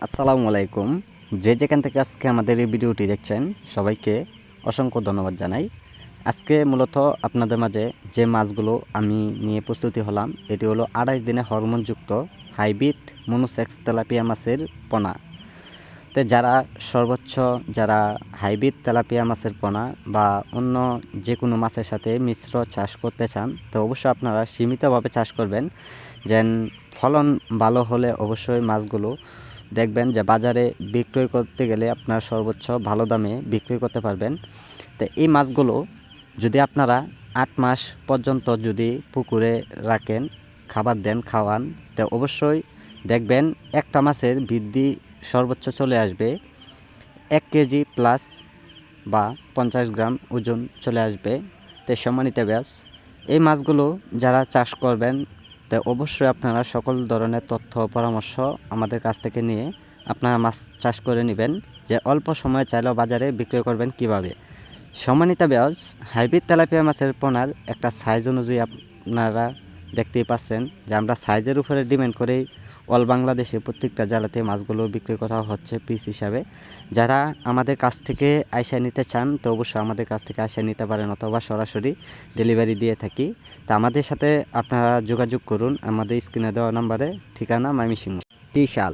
আসসালামু আলাইকুম। যে যেখান থেকে আজকে আমাদের এই ভিডিওটি দেখছেন সবাইকে অসংখ্য ধন্যবাদ জানাই। আজকে মূলত আপনাদের মাঝে যে মাছগুলো আমি নিয়ে প্রস্তুতি হলাম এটি হলো 28 দিনে হরমোনযুক্ত হাইব্রিড মনোসেক্স তেলাপিয়া মাছের পোনা। তো যারা হাইব্রিড তেলাপিয়া মাছের পোনা বা অন্য যে কোনো মাছের সাথে মিশ্র চাষ করতে চান তো অবশ্যই আপনারা সীমিতভাবে চাষ করবেন। যেন ফলন ভালো হলে অবশ্যই মাছগুলো দেখবেন যে বাজারে বিক্রয় করতে গেলে আপনার সর্বোচ্চ ভালো দামে বিক্রয় করতে পারবেন। তো এই মাছগুলো যদি আপনারা 8 মাস পর্যন্ত যদি পুকুরে রাখেন, খাবার দেন, খাওয়ান, তো অবশ্যই দেখবেন একটা মাছের বৃদ্ধি সর্বোচ্চ চলে আসবে 1 কেজি প্লাস বা 50 গ্রাম ওজন চলে আসবে। তো সম্মানিত ব্যাস এই মাছগুলো যারা চাষ করবেন তো অবশ্যই আপনারা সকল ধরনের তথ্য পরামর্শ আমাদের কাছ থেকে নিয়ে আপনারা মাছ চাষ করে নেবেন, যে অল্প সময়ে চাইলেও বাজারে বিক্রয় করবেন কিভাবে। সম্মানিত ব্যাস হাইব্রিড তেলাপিয়া মাছের পোনার একটা সাইজ অনুযায়ী আপনারা দেখতেই পাচ্ছেন যে আমরা সাইজের উপরে ডিমান্ড করেই অল বাংলাদেশে প্রত্যেকটা জেলাতে মাছগুলো বিক্রি করা হচ্ছে পিস হিসাবে। যারা আমাদের কাছ থেকে আইসা নিতে চান তো অবশ্যই আমাদের কাছ থেকে আইসা নিতে পারেন, অথবা সরাসরি ডেলিভারি দিয়ে থাকি। তা আমাদের সাথে আপনারা যোগাযোগ করুন আমাদের স্ক্রিনে দেওয়া নাম্বারে, ঠিকানা ময়মনসিংহ ত্রিশাল।